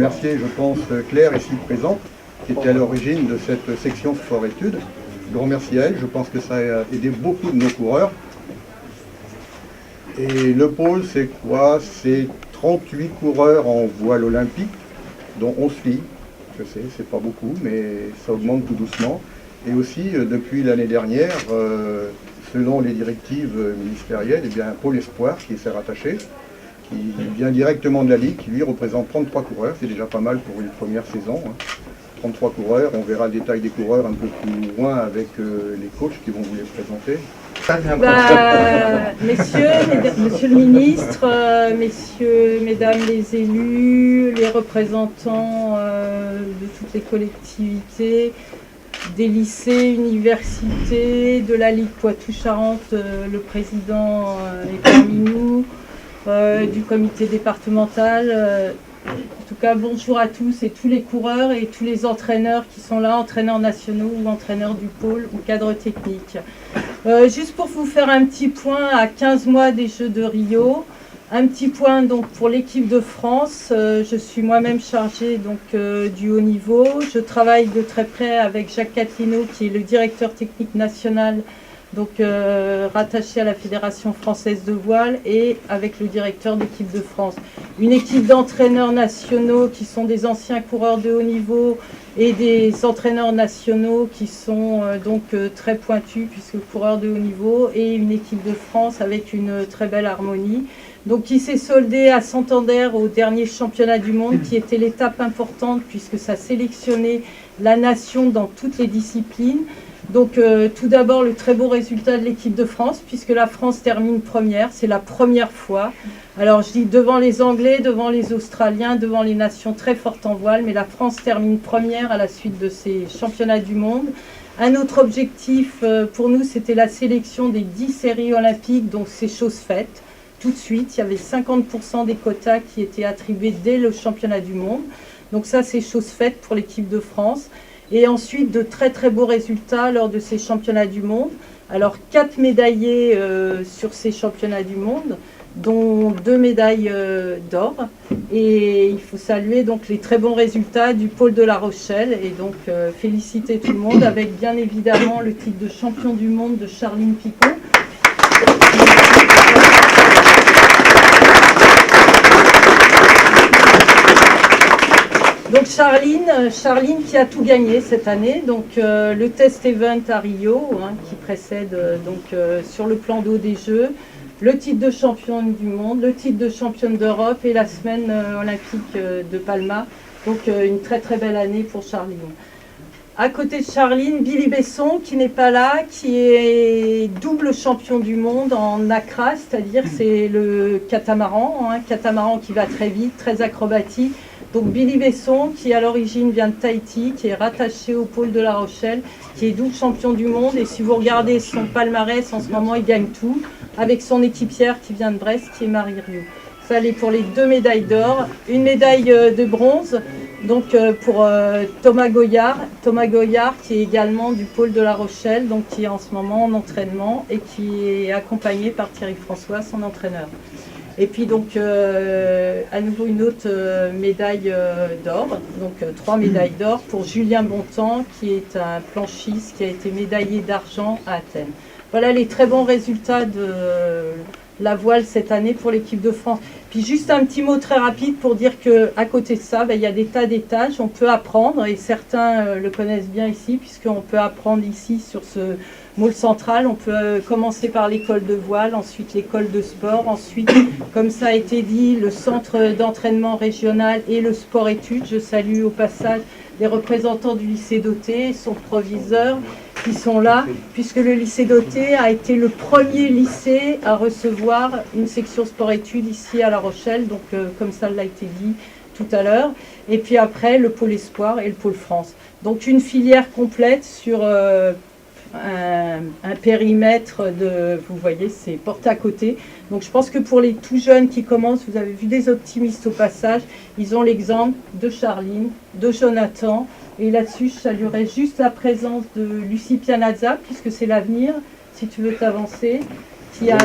remercier, je pense, Claire, ici présente, qui était à l'origine de cette section sport-études. Je remercie elle, je pense que ça a aidé beaucoup de nos coureurs. Et le pôle, c'est quoi? C'est 38 coureurs en voile olympique, dont 11 filles. Je sais, c'est pas beaucoup, mais ça augmente tout doucement. Et aussi, depuis l'année dernière, selon les directives ministérielles, eh bien, un pôle espoir qui s'est rattaché, qui vient directement de la Ligue, qui lui représente 33 coureurs. C'est déjà pas mal pour une première saison. 33 coureurs, on verra le détail des coureurs un peu plus loin avec les coachs qui vont vous les présenter. Monsieur le ministre, mesdames les élus, les représentants de toutes les collectivités, des lycées, universités, de la Ligue Poitou-Charentes, le président est parmi nous, du comité départemental. En tout cas, bonjour à tous et tous les coureurs et tous les entraîneurs qui sont là, entraîneurs nationaux ou entraîneurs du pôle ou cadre technique. Juste pour vous faire un petit point à 15 mois des Jeux de Rio, un petit point donc pour l'équipe de France. Je suis moi-même chargée donc du haut niveau. Je travaille de très près avec Jacques Catlino qui est le directeur technique national, donc rattaché à la Fédération française de voile, et avec le directeur d'équipe de France. Une équipe d'entraîneurs nationaux qui sont des anciens coureurs de haut niveau et des entraîneurs nationaux qui sont donc très pointus puisque coureurs de haut niveau, et une équipe de France avec une très belle harmonie. Donc qui s'est soldée à Santander au dernier championnat du monde, qui était l'étape importante puisque ça sélectionnait la nation dans toutes les disciplines. Donc tout d'abord le très beau résultat de l'équipe de France, puisque la France termine première, c'est la première fois. Alors je dis devant les Anglais, devant les Australiens, devant les nations très fortes en voile, mais la France termine première à la suite de ces championnats du monde. Un autre objectif pour nous, c'était la sélection des 10 séries olympiques, donc c'est chose faite. Tout de suite, il y avait 50% des quotas qui étaient attribués dès le championnat du monde. Donc ça, c'est chose faite pour l'équipe de France. Et ensuite, de très très beaux résultats lors de ces championnats du monde. Alors 4 médaillés sur ces championnats du monde, dont 2 médailles d'or. Et il faut saluer donc les très bons résultats du pôle de La Rochelle. Et donc féliciter tout le monde avec bien évidemment le titre de champion du monde de Charline Picon. Donc Charline qui a tout gagné cette année, donc le test event à Rio, qui précède sur le plan d'eau des Jeux, le titre de championne du monde, le titre de championne d'Europe et la semaine olympique de Palma. Donc une très très belle année pour Charline. À côté de Charline, Billy Besson qui n'est pas là, qui est double champion du monde en Accra, c'est-à-dire c'est le catamaran, catamaran qui va très vite, très acrobatique. Donc Billy Besson, qui à l'origine vient de Tahiti, qui est rattaché au pôle de La Rochelle, qui est double champion du monde. Et si vous regardez son palmarès, en ce moment, il gagne tout, avec son équipière qui vient de Brest, qui est Marie Rioux. Ça allait pour les 2 médailles d'or, une médaille de bronze, donc pour Thomas Goyard qui est également du pôle de La Rochelle, donc qui est en ce moment en entraînement et qui est accompagné par Thierry François, son entraîneur. Et puis donc à nouveau une autre médaille d'or, donc 3 médailles d'or pour Julien Bontemps qui est un planchiste qui a été médaillé d'argent à Athènes. Voilà les très bons résultats de la voile cette année pour l'équipe de France. Puis juste un petit mot très rapide pour dire qu'à côté de ça, il y a des tas d'étages, on peut apprendre, et certains le connaissent bien ici, puisqu'on peut apprendre ici sur ce môle central. On peut commencer par l'école de voile, ensuite l'école de sport, ensuite, comme ça a été dit, le centre d'entraînement régional et le sport-études. Je salue au passage les représentants du lycée d'Auté, son proviseur, qui sont là, puisque le lycée d'Auté a été le premier lycée à recevoir une section sport-études ici à La Rochelle, donc comme ça l'a été dit tout à l'heure. Et puis après, le pôle espoir et le pôle France. Donc une filière complète sur un périmètre de, vous voyez, c'est porté à côté. Donc je pense que pour les tout jeunes qui commencent, vous avez vu des optimistes au passage, ils ont l'exemple de Charline, de Jonathan, et là-dessus je saluerai juste la présence de Lucie Pianazza, puisque c'est l'avenir, si tu veux t'avancer, qui a...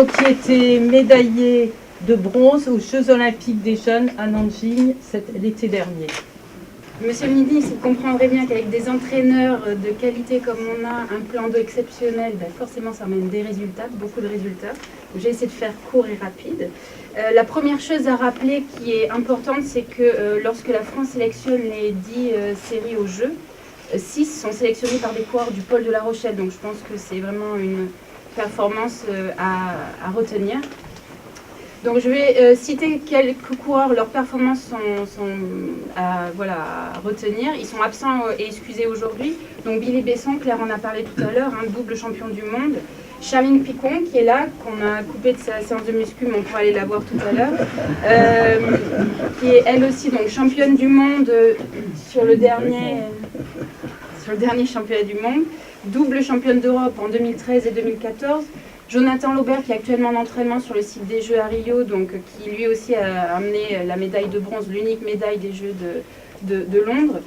donc qui était médaillé de bronze aux Jeux Olympiques des Jeunes à Nanjing l'été dernier. Monsieur le ministre, vous comprendrez bien qu'avec des entraîneurs de qualité comme on a, un plan d'eau exceptionnel, ben forcément ça amène des résultats, beaucoup de résultats. J'ai essayé de faire court et rapide. La première chose à rappeler qui est importante, c'est que lorsque la France sélectionne les 10 séries aux Jeux, 6 sont sélectionnés par des coureurs du pôle de La Rochelle. Donc je pense que c'est vraiment une performance à retenir. Donc je vais citer quelques coureurs, leurs performances sont à retenir. Ils sont absents et excusés aujourd'hui. Donc Billy Besson, Claire en a parlé tout à l'heure, double champion du monde. Charline Picon qui est là, qu'on a coupé de sa séance de muscu, mais on pourra aller la voir tout à l'heure. Qui est elle aussi donc championne du monde sur le dernier championnat du monde. Double championne d'Europe en 2013 et 2014. Jonathan Laubert qui est actuellement en entraînement sur le site des Jeux à Rio, donc qui lui aussi a amené la médaille de bronze, l'unique médaille des Jeux de Londres.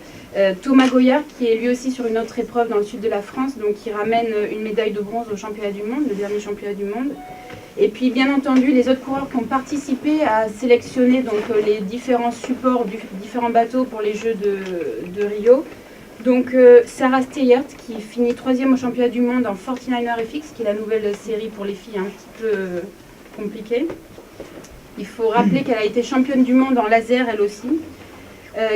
Thomas Goyard qui est lui aussi sur une autre épreuve dans le sud de la France, donc qui ramène une médaille de bronze au championnat du monde, le dernier championnat du monde. Et puis bien entendu les autres coureurs qui ont participé à sélectionner donc, les différents supports, différents bateaux pour les Jeux de Rio. Donc Sarah Steyert qui finit 3e au championnat du monde en 49er FX, qui est la nouvelle série pour les filles un petit peu compliquée. Il faut rappeler qu'elle a été championne du monde en laser elle aussi.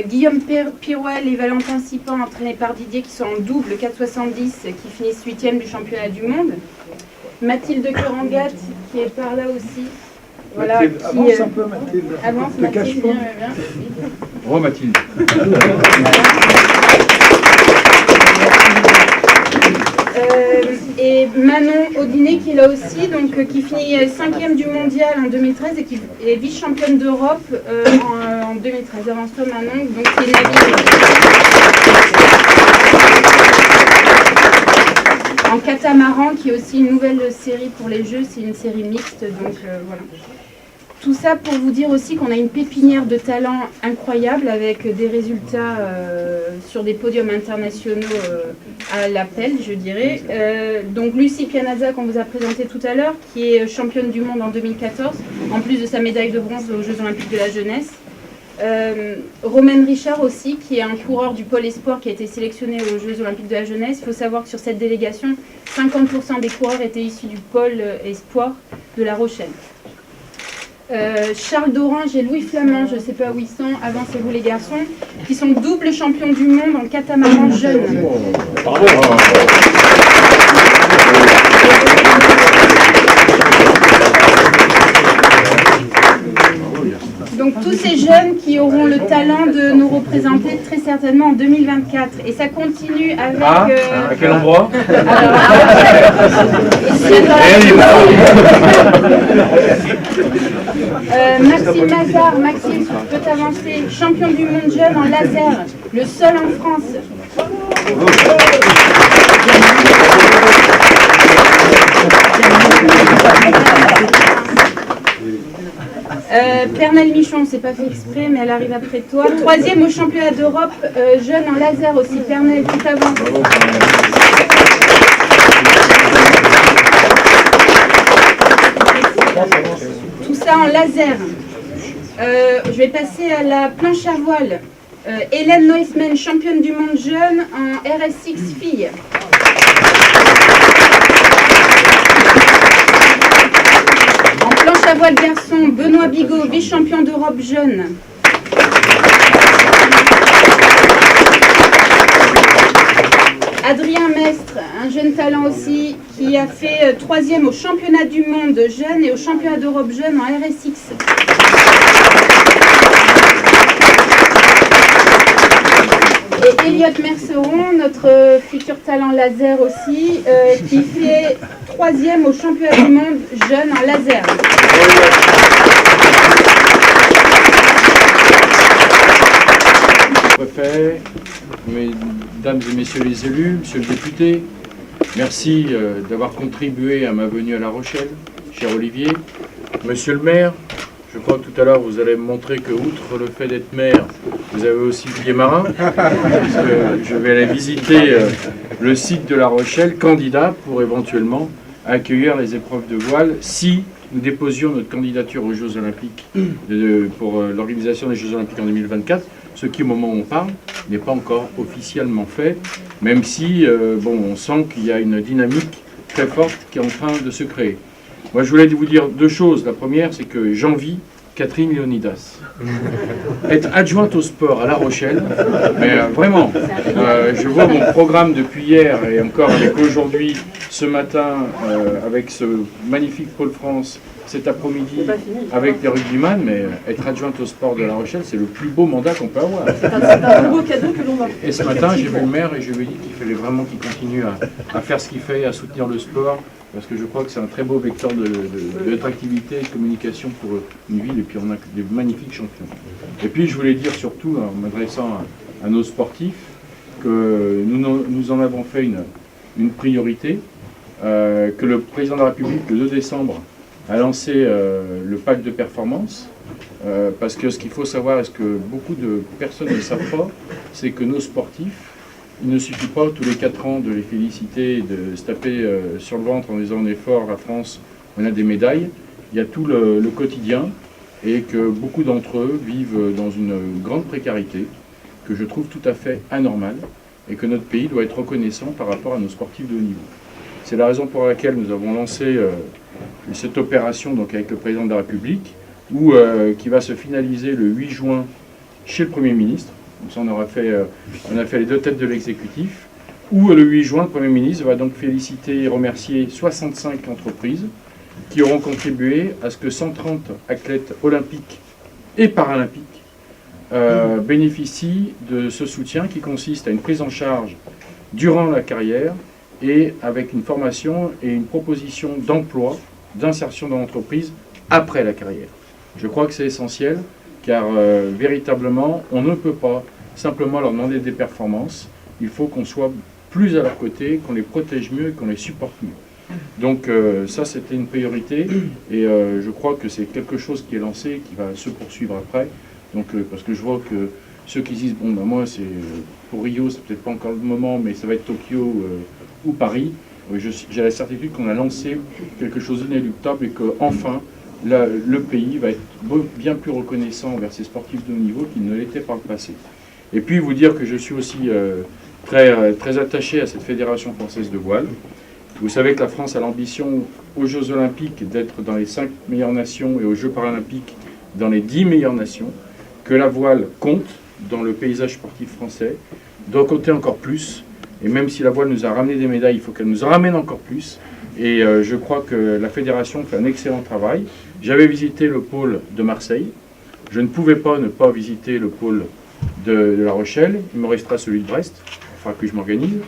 Guillaume Pirouel et Valentin Sipan, entraînés par Didier, qui sont en double 4,70, qui finissent 8e du championnat du monde. Mathilde Kerangat qui est par là aussi. Voilà, Mathilde, avance un peu Mathilde. Avance Te cache Mathilde, pas. bien. Re Mathilde. Et Manon Audinet qui est là aussi, donc qui finit 5e du mondial en 2013 et qui est vice-championne d'Europe en 2013. Avance-toi Manon, donc qui est en catamaran, qui est aussi une nouvelle série pour les Jeux, c'est une série mixte, donc voilà. Tout ça pour vous dire aussi qu'on a une pépinière de talents incroyable avec des résultats sur des podiums internationaux à l'appel, je dirais. Donc Lucie Pianazza qu'on vous a présenté tout à l'heure, qui est championne du monde en 2014, en plus de sa médaille de bronze aux Jeux Olympiques de la Jeunesse. Romaine Richard aussi, qui est un coureur du pôle espoir qui a été sélectionné aux Jeux Olympiques de la Jeunesse. Il faut savoir que sur cette délégation, 50% des coureurs étaient issus du pôle espoir de La Rochelle. Charles Dorange et Louis Flamand, je ne sais pas où ils sont, avancez-vous les garçons, qui sont doubles champions du monde en catamaran jeune. Bravo. Donc tous ces jeunes qui auront le talent de nous représenter très certainement en 2024. Et ça continue avec... À quel endroit? Maxime Mazard, Maxime, tu peux t'avancer, champion du monde jeune en laser, le seul en France. Pernelle Michon, c'est pas fait exprès, mais elle arrive après toi. 3e au championnat d'Europe, jeune en laser aussi. Pernelle, tu t'avances. Tout ça en laser. Je vais passer à la planche à voile. Hélène Neusman, championne du monde jeune en RS6 filles. En planche à voile garçon, Benoît Bigot, vice-champion d'Europe jeune. Adrien Mestre, un jeune talent aussi, qui a fait 3e au championnat du monde jeune et au championnat d'Europe jeune en RSX. Et Elliot Merceron, notre futur talent laser aussi, qui fait 3e au championnat du monde jeune en laser. Préfet, mesdames et messieurs les élus, monsieur le député, merci d'avoir contribué à ma venue à La Rochelle, cher Olivier. Monsieur le maire, je crois que tout à l'heure vous allez me montrer que, outre le fait d'être maire, vous avez aussi pied marin, puisque je vais aller visiter le site de La Rochelle, candidat pour éventuellement à accueillir les épreuves de voile si nous déposions notre candidature aux Jeux Olympiques pour l'organisation des Jeux Olympiques en 2024, ce qui, au moment où on parle, n'est pas encore officiellement fait, même si on sent qu'il y a une dynamique très forte qui est en train de se créer. Moi, je voulais vous dire deux choses. La première, c'est que j'envie Catherine Léonidas. Être adjointe au sport à La Rochelle, mais vraiment, je vois mon programme depuis hier et encore avec aujourd'hui, ce matin, avec ce magnifique Pôle France, cet après-midi avec les rugbyman, mais être adjointe au sport de La Rochelle, c'est le plus beau mandat qu'on peut avoir. C'est un plus beau cadeau que l'on va. Et ce matin, j'ai vu le maire et je lui ai dit qu'il fallait vraiment qu'il continue à faire ce qu'il fait, à soutenir le sport, parce que je crois que c'est un très beau vecteur d'attractivité et de communication pour une ville, et puis on a des magnifiques champions. Et puis je voulais dire surtout, en m'adressant à nos sportifs, que nous en avons fait une priorité, que le président de la République, le 2 décembre, a lancé le pacte de performance, parce que ce qu'il faut savoir, et ce que beaucoup de personnes ne savent pas, c'est que nos sportifs, il ne suffit pas tous les 4 ans de les féliciter, de se taper sur le ventre en disant on est fort, la France, on a des médailles. Il y a tout le quotidien et que beaucoup d'entre eux vivent dans une grande précarité que je trouve tout à fait anormale et que notre pays doit être reconnaissant par rapport à nos sportifs de haut niveau. C'est la raison pour laquelle nous avons lancé cette opération donc, avec le président de la République qui va se finaliser le 8 juin chez le Premier ministre. Donc ça, on a fait les 2 têtes de l'exécutif, où le 8 juin, le Premier ministre va donc féliciter et remercier 65 entreprises qui auront contribué à ce que 130 athlètes olympiques et paralympiques bénéficient de ce soutien qui consiste à une prise en charge durant la carrière et avec une formation et une proposition d'emploi, d'insertion dans l'entreprise après la carrière. Je crois que c'est essentiel. Car véritablement, on ne peut pas simplement leur demander des performances. Il faut qu'on soit plus à leur côté, qu'on les protège mieux et qu'on les supporte mieux. Donc ça, c'était une priorité et je crois que c'est quelque chose qui est lancé et qui va se poursuivre après. Donc, parce que je vois que ceux qui disent, bon, ben moi, c'est pour Rio, c'est peut-être pas encore le moment, mais ça va être Tokyo ou Paris. J'ai la certitude qu'on a lancé quelque chose d'inéluctable et qu'enfin, le pays va être bien plus reconnaissant envers ses sportifs de haut niveau qu'il ne l'était par le passé. Et puis vous dire que je suis aussi très attaché à cette Fédération française de voile. Vous savez que la France a l'ambition aux Jeux Olympiques d'être dans les 5 meilleures nations et aux Jeux Paralympiques dans les 10 meilleures nations, que la voile compte dans le paysage sportif français, doit compter encore plus, et même si la voile nous a ramené des médailles, il faut qu'elle nous en ramène encore plus. Et je crois que la fédération fait un excellent travail. J'avais visité le pôle de Marseille. Je ne pouvais pas ne pas visiter le pôle de La Rochelle. Il me restera celui de Brest. Il faudra que je m'organise.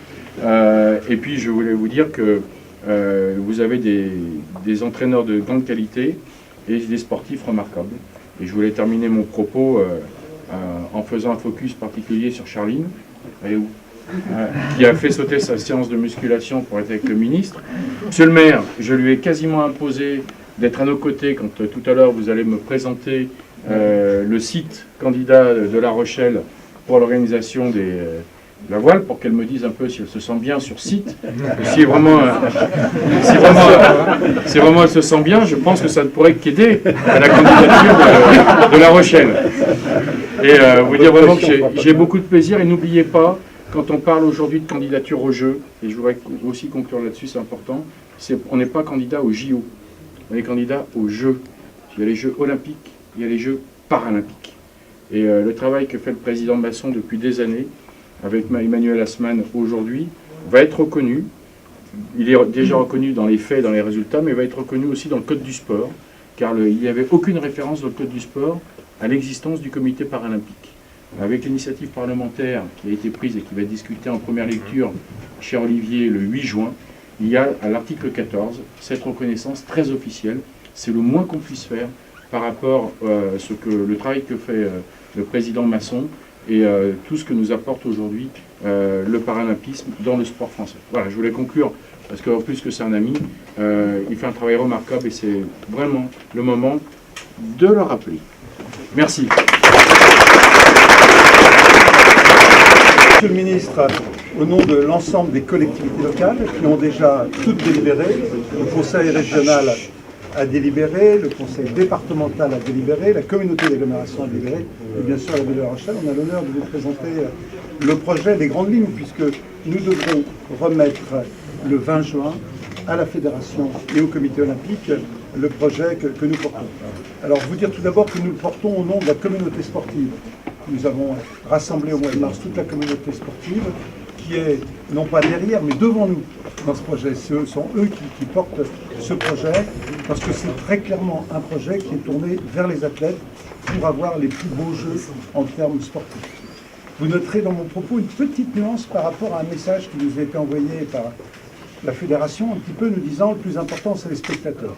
Et puis je voulais vous dire que vous avez des entraîneurs de grande qualité et des sportifs remarquables. Et je voulais terminer mon propos en faisant un focus particulier sur Charline. Elle est où ? Qui a fait sauter sa séance de musculation pour être avec le ministre. Monsieur le maire, je lui ai quasiment imposé d'être à nos côtés quand tout à l'heure vous allez me présenter le site candidat de La Rochelle pour l'organisation de la voile, pour qu'elle me dise un peu si elle se sent bien sur site. Si vraiment elle se sent bien, je pense que ça ne pourrait qu'aider à la candidature de La Rochelle. Et vous dire vraiment que j'ai beaucoup de plaisir et n'oubliez pas, quand on parle aujourd'hui de candidature aux Jeux, et je voudrais aussi conclure là-dessus, c'est important, on n'est pas candidat aux JO, on est candidat aux Jeux. Il y a les Jeux olympiques, il y a les Jeux paralympiques. Et le travail que fait le président Masson depuis des années, avec Emmanuel Haussmann aujourd'hui, va être reconnu. Il est déjà reconnu dans les faits, dans les résultats, mais va être reconnu aussi dans le Code du sport, car il n'y avait aucune référence dans le Code du sport à l'existence du comité paralympique. Avec l'initiative parlementaire qui a été prise et qui va être discutée en première lecture, cher Olivier, le 8 juin, il y a à l'article 14 cette reconnaissance très officielle. C'est le moins qu'on puisse faire par rapport à le travail que fait le président Masson et tout ce que nous apporte aujourd'hui le paralympisme dans le sport français. Voilà, je voulais conclure parce qu'en plus que c'est un ami, il fait un travail remarquable et c'est vraiment le moment de le rappeler. Merci. Monsieur le ministre, au nom de l'ensemble des collectivités locales qui ont déjà toutes délibéré. Le conseil régional a délibéré, le conseil départemental a délibéré, la communauté d'agglomération a délibéré, et bien sûr la ville de La Rochelle. On a l'honneur de vous présenter le projet, les grandes lignes, puisque nous devrons remettre le 20 juin à la fédération et au comité olympique le projet que nous portons. Alors, vous dire tout d'abord que nous le portons au nom de la communauté sportive. Nous avons rassemblé au mois de mars toute la communauté sportive qui est, non pas derrière, mais devant nous dans ce projet. Ce sont eux qui portent ce projet, parce que c'est très clairement un projet qui est tourné vers les athlètes pour avoir les plus beaux jeux en termes sportifs. Vous noterez dans mon propos une petite nuance par rapport à un message qui nous a été envoyé par la fédération, un petit peu nous disant le plus important c'est les spectateurs.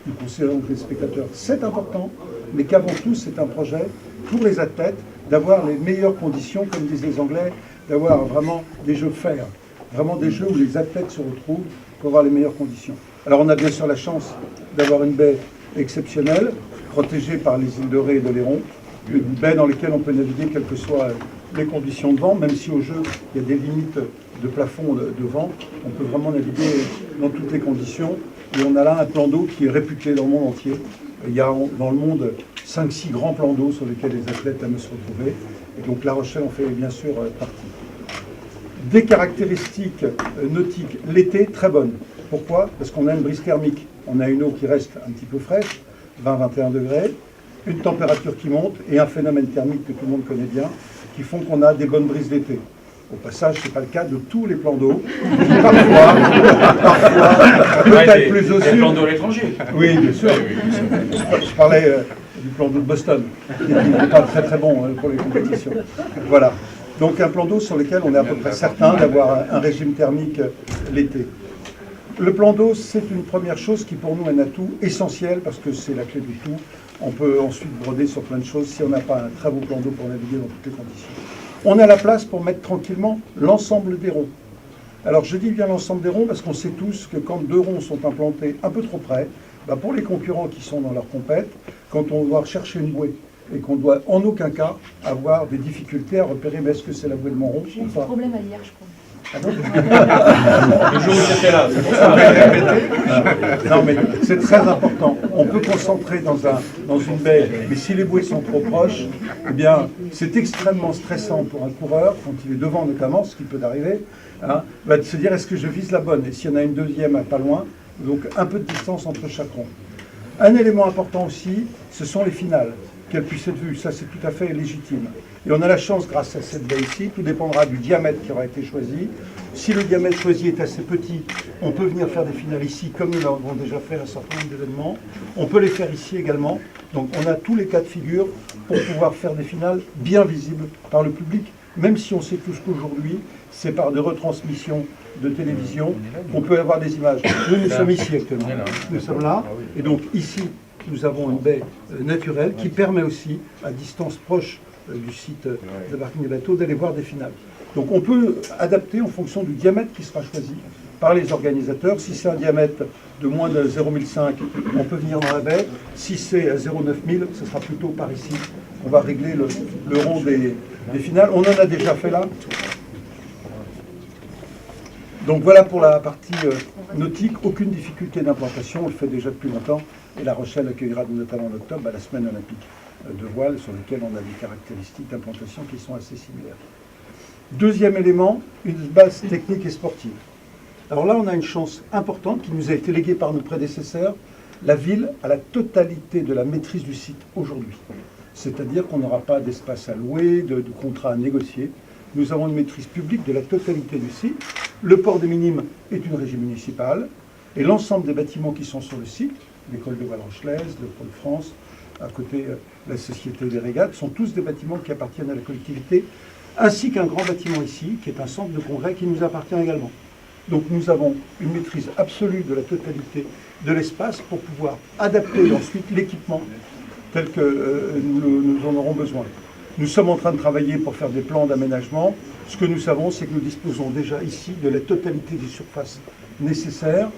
Nous considérons que les spectateurs c'est important, mais qu'avant tout c'est un projet pour les athlètes d'avoir les meilleures conditions, comme disent les Anglais, d'avoir vraiment des jeux fair, vraiment des jeux où les athlètes se retrouvent pour avoir les meilleures conditions. Alors on a bien sûr la chance d'avoir une baie exceptionnelle, protégée par les îles de Ré et de Léron, une baie dans laquelle on peut naviguer quelles que soient les conditions de vent, même si au jeu il y a des limites de plafond de vent, on peut vraiment naviguer dans toutes les conditions. Et on a là un plan d'eau qui est réputé dans le monde entier. Il y a dans le monde 5-6 grands plans d'eau sur lesquels les athlètes aiment se retrouver. Et donc La Rochelle en fait bien sûr partie. Des caractéristiques nautiques l'été très bonnes. Pourquoi? Parce qu'on a une brise thermique. On a une eau qui reste un petit peu fraîche, 20-21 degrés, une température qui monte et un phénomène thermique que tout le monde connaît bien, qui font qu'on a des bonnes brises d'été. Au passage, ce n'est pas le cas de tous les plans d'eau. Parfois, peut-être plus au sud. Les plans d'eau à l'étranger. Oui, bien sûr. Je parlais du plan d'eau de Boston, qui n'est pas très très bon pour les compétitions. Voilà. Donc un plan d'eau sur lequel on est à peu près certain d'avoir un régime thermique l'été. Le plan d'eau, c'est une première chose qui pour nous est un atout essentiel parce que c'est la clé du tout. On peut ensuite broder sur plein de choses si on n'a pas un très beau plan d'eau pour naviguer dans toutes les conditions. On a la place pour mettre tranquillement l'ensemble des ronds. Alors je dis bien l'ensemble des ronds parce qu'on sait tous que quand deux ronds sont implantés un peu trop près, pour les concurrents qui sont dans leur compète, quand on doit rechercher une bouée et qu'on doit en aucun cas avoir des difficultés à repérer mais est-ce que c'est la bouée de mon rond J'ai eu ce problème à hier, je crois. Ah non Le jour où j'étais là, c'est pour ça. Non, mais c'est très important. On peut concentrer dans une baie, mais si les bouées sont trop proches, eh bien, c'est extrêmement stressant pour un coureur, quand il est devant notamment, ce qui peut arriver, de se dire est-ce que je vise la bonne? Et s'il y en a une deuxième à pas loin, donc un peu de distance entre chaque rond. Un élément important aussi, ce sont les finales, qu'elles puissent être vues. Ça, c'est tout à fait légitime. Et on a la chance, grâce à cette baie ici, tout dépendra du diamètre qui aura été choisi. Si le diamètre choisi est assez petit, on peut venir faire des finales ici, comme nous l'avons déjà fait à un certain nombre d'événements. On peut les faire ici également. Donc on a tous les cas de figure pour pouvoir faire des finales bien visibles par le public, même si on sait tous qu'aujourd'hui, c'est par des retransmissions de télévision qu'on peut avoir des images. Nous sommes ici actuellement. Nous sommes là. Et donc ici, nous avons une baie naturelle qui permet aussi, à distance proche du site de parking des bateaux, d'aller voir des finales. Donc on peut adapter en fonction du diamètre qui sera choisi par les organisateurs. Si c'est un diamètre de moins de 0,5, on peut venir dans la baie. Si c'est à 0,9000, ce sera plutôt par ici. On va régler le rond des finales. On en a déjà fait là. Donc voilà pour la partie nautique, aucune difficulté d'implantation, on le fait déjà depuis longtemps, et La Rochelle accueillera notamment en octobre la semaine olympique de voile, sur laquelle on a des caractéristiques d'implantation qui sont assez similaires. Deuxième élément, une base technique et sportive. Alors là, on a une chance importante qui nous a été léguée par nos prédécesseurs. La ville a la totalité de la maîtrise du site aujourd'hui. C'est-à-dire qu'on n'aura pas d'espace à louer, de contrat à négocier. Nous avons une maîtrise publique de la totalité du site. Le port des Minimes est une régie municipale et l'ensemble des bâtiments qui sont sur le site, l'école de voile rochelaise, le pôle France, à côté la Société des Régates, sont tous des bâtiments qui appartiennent à la collectivité, ainsi qu'un grand bâtiment ici, qui est un centre de congrès qui nous appartient également. Donc nous avons une maîtrise absolue de la totalité de l'espace pour pouvoir adapter ensuite l'équipement tel que nous en aurons besoin. Nous sommes en train de travailler pour faire des plans d'aménagement. Ce que nous savons, c'est que nous disposons déjà ici de la totalité des surfaces nécessaires.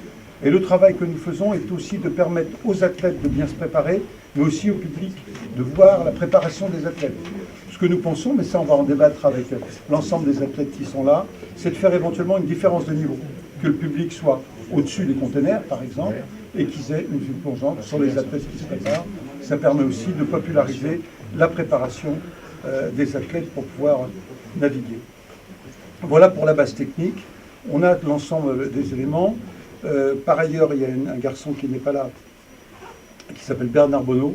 Et le travail que nous faisons est aussi de permettre aux athlètes de bien se préparer, mais aussi au public de voir la préparation des athlètes. Ce que nous pensons, mais ça on va en débattre avec l'ensemble des athlètes qui sont là, c'est de faire éventuellement une différence de niveau, que le public soit au-dessus des containers par exemple, et qu'ils aient une vue plongeante sur les athlètes qui se préparent. Ça permet aussi de populariser la préparation des athlètes pour pouvoir naviguer. Voilà pour la base technique. On a l'ensemble des éléments. Par ailleurs, il y a un garçon qui n'est pas là, qui s'appelle Bernard Bonneau,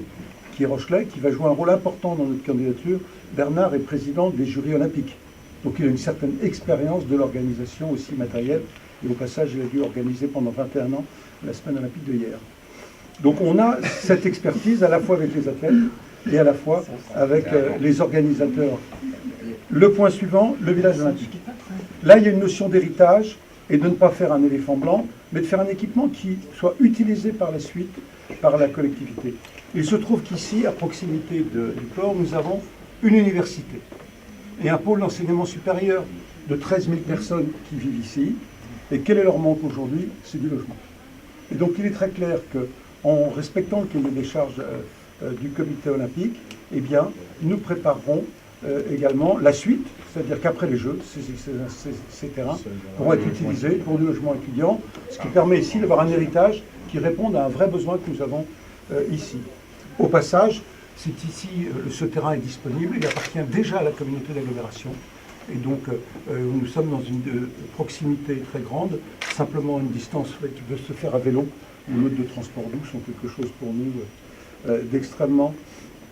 qui est Rochelet, qui va jouer un rôle important dans notre candidature. Bernard est président des jurys olympiques. Donc il a une certaine expérience de l'organisation aussi matérielle. Et au passage, il a dû organiser pendant 21 ans la semaine olympique de hier. Donc on a cette expertise à la fois avec les athlètes et à la fois avec les organisateurs. Le point suivant, le village olympique. Là, il y a une notion d'héritage et de ne pas faire un éléphant blanc, mais de faire un équipement qui soit utilisé par la suite par la collectivité. Il se trouve qu'ici, à proximité du port, nous avons une université et un pôle d'enseignement supérieur de 13 000 personnes qui vivent ici. Et quel est leur manque aujourd'hui? C'est du logement. Et donc il est très clair qu'en respectant le cahier des charges du comité olympique, eh bien, nous préparerons également la suite, c'est-à-dire qu'après les Jeux, ces terrains pourront être utilisés pour du logement étudiant, ce qui permet ici d'avoir un héritage qui réponde à un vrai besoin que nous avons ici. Au passage, c'est ici, ce terrain est disponible, il appartient déjà à la communauté d'agglomération. Et donc, nous sommes dans une proximité très grande, simplement une distance qui peut se faire à vélo ou modes de transport doux sont quelque chose pour nous d'extrêmement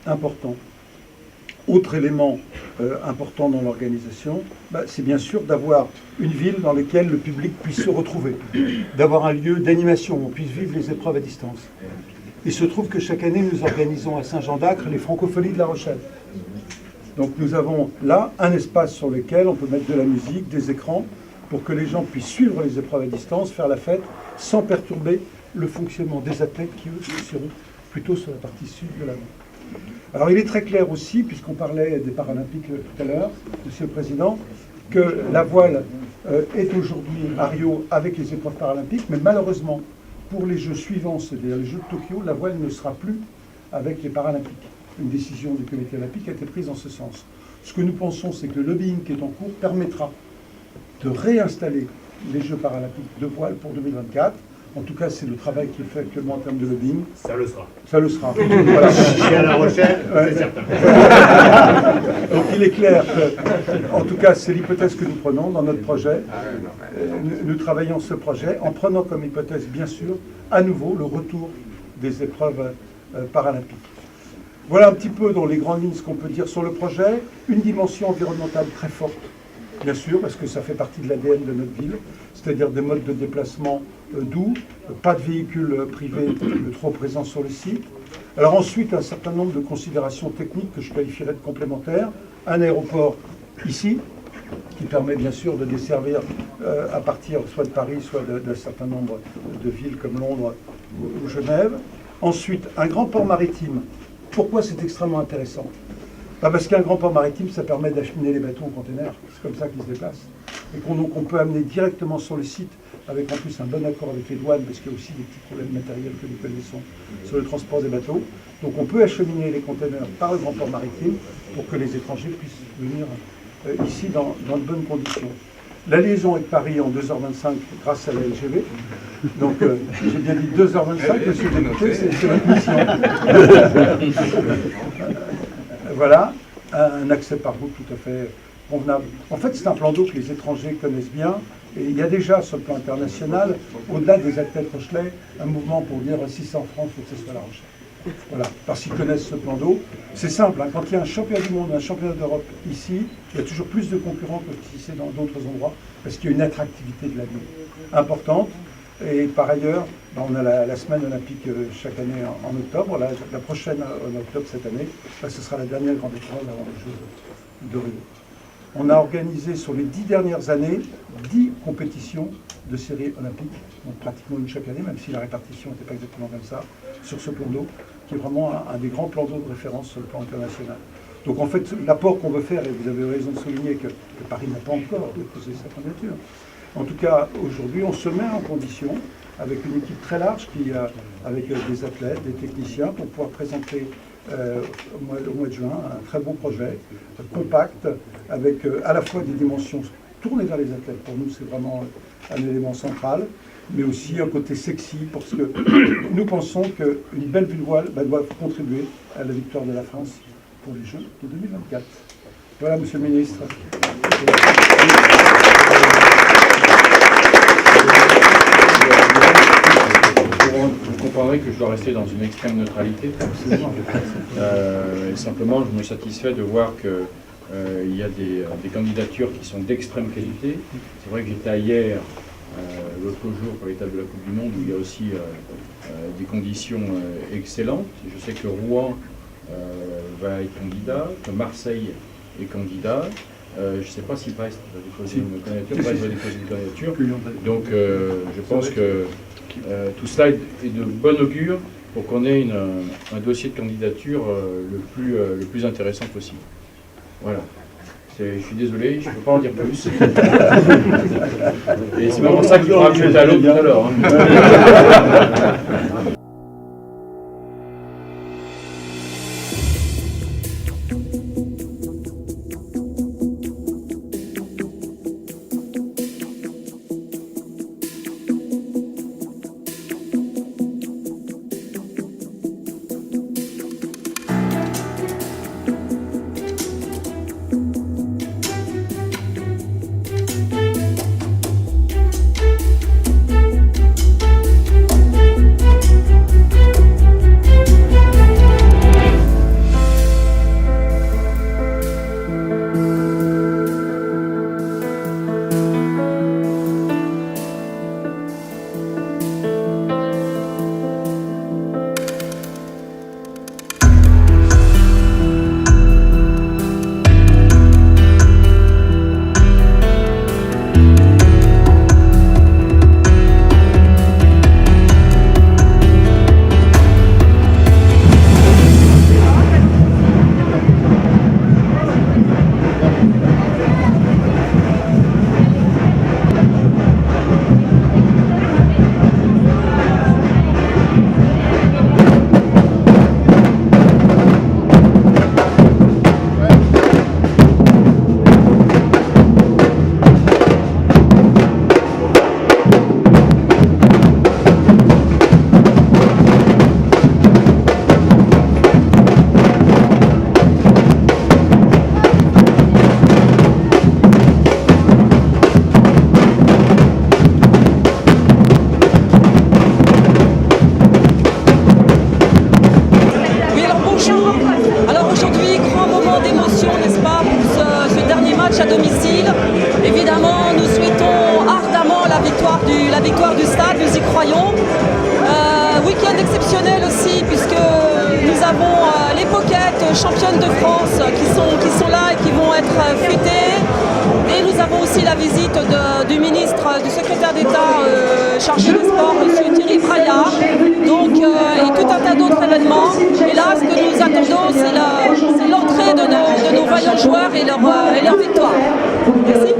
important. Autre élément important dans l'organisation, c'est bien sûr d'avoir une ville dans laquelle le public puisse se retrouver, d'avoir un lieu d'animation où on puisse vivre les épreuves à distance. Il se trouve que chaque année, nous organisons à Saint-Jean-d'Acre les Francopholies de La Rochelle. Donc nous avons là un espace sur lequel on peut mettre de la musique, des écrans, pour que les gens puissent suivre les épreuves à distance, faire la fête, sans perturber le fonctionnement des athlètes qui, eux, seront plutôt sur la partie sud de la mer. Alors il est très clair aussi, puisqu'on parlait des Paralympiques tout à l'heure, Monsieur le Président, que la voile est aujourd'hui à Rio avec les épreuves paralympiques, mais malheureusement, pour les Jeux suivants, c'est-à-dire les Jeux de Tokyo, la voile ne sera plus avec les Paralympiques. Une décision du comité olympique a été prise en ce sens. Ce que nous pensons, c'est que le lobbying qui est en cours permettra de réinstaller les Jeux paralympiques de voile pour 2024. En tout cas, c'est le travail qui est fait actuellement en termes de lobbying. Ça le sera. Ça le sera. Voilà. Et à La Rochelle, c'est certain. Donc il est clair que, en tout cas, c'est l'hypothèse que nous prenons dans notre projet. Nous travaillons ce projet en prenant comme hypothèse, bien sûr, à nouveau, le retour des épreuves paralympiques. Voilà un petit peu dans les grandes lignes ce qu'on peut dire sur le projet. Une dimension environnementale très forte, bien sûr, parce que ça fait partie de l'ADN de notre ville, c'est-à-dire des modes de déplacement doux, pas de véhicules privés trop présents sur le site. Alors ensuite, un certain nombre de considérations techniques que je qualifierais de complémentaires. Un aéroport ici, qui permet bien sûr de desservir à partir soit de Paris, soit d'un certain nombre de villes comme Londres ou Genève. Ensuite, un grand port maritime. Pourquoi c'est extrêmement intéressant? Parce qu'un grand port maritime, ça permet d'acheminer les bateaux en conteneurs. C'est comme ça qu'ils se déplacent. Et qu'on peut amener directement sur le site, avec en plus un bon accord avec les douanes, parce qu'il y a aussi des petits problèmes matériels que nous connaissons sur le transport des bateaux. Donc on peut acheminer les conteneurs par le grand port maritime pour que les étrangers puissent venir ici dans de bonnes conditions. La liaison avec Paris en 2h25 grâce à la LGV. Donc, j'ai bien dit 2h25, monsieur le député, c'est notre mission. Voilà, un accès par route tout à fait convenable. En fait, c'est un plan d'eau que les étrangers connaissent bien. Et il y a déjà, sur le plan international, au-delà des athlètes rochelais, un mouvement pour dire si c'est en France, il faut que ce soit La Rochelle. Voilà, parce qu'ils connaissent ce plan d'eau. C'est simple, hein, quand il y a un championnat du monde, un championnat d'Europe ici, il y a toujours plus de concurrents que si c'est dans d'autres endroits, parce qu'il y a une attractivité de la ville importante. Et par ailleurs, on a la semaine olympique chaque année en octobre. La prochaine en octobre cette année, ce sera la dernière grande épreuve avant les Jeux de Rio. On a organisé sur les 10 dernières années 10 compétitions de séries olympiques, donc pratiquement une chaque année, même si la répartition n'était pas exactement comme ça, sur ce plan d'eau, qui est vraiment un des grands plans d'eau de référence sur le plan international. Donc en fait, l'apport qu'on veut faire, et vous avez raison de souligner que Paris n'a pas encore déposé sa candidature, en tout cas aujourd'hui, on se met en condition, avec une équipe très large, avec des athlètes, des techniciens, pour pouvoir présenter au mois de juin, un très beau projet, compact, avec à la fois des dimensions tournées vers les athlètes. Pour nous, c'est vraiment un élément central, mais aussi un côté sexy, parce que nous pensons qu'une belle ville voile doit contribuer à la victoire de la France pour les Jeux de 2024. Voilà, Monsieur le Ministre. Vous comprendrez que je dois rester dans une extrême neutralité. Et simplement, je me satisfais de voir qu'il y a des candidatures qui sont d'extrême qualité. C'est vrai que j'étais hier, l'autre jour, pour l'étape de la Coupe du Monde, où il y a aussi des conditions excellentes. Je sais que Rouen va être candidat, que Marseille est candidat. Je ne sais pas si Brest va déposer une candidature. Brest va déposer une candidature. Donc je pense que tout cela est de bon augure pour qu'on ait un dossier de candidature le plus intéressant possible. Voilà. Je suis désolé, je ne peux pas en dire plus. Et c'est vraiment ça qui fera ajouter à l'autre tout à l'heure. championnes de France qui sont là et qui vont être fêtées. Et nous avons aussi la visite du ministre, du secrétaire d'État chargé des sports, M. Thierry Braillard, donc, et tout un tas d'autres événements. Et là, ce que nous attendons, c'est l'entrée de nos vaillants joueurs et leur victoire. Merci.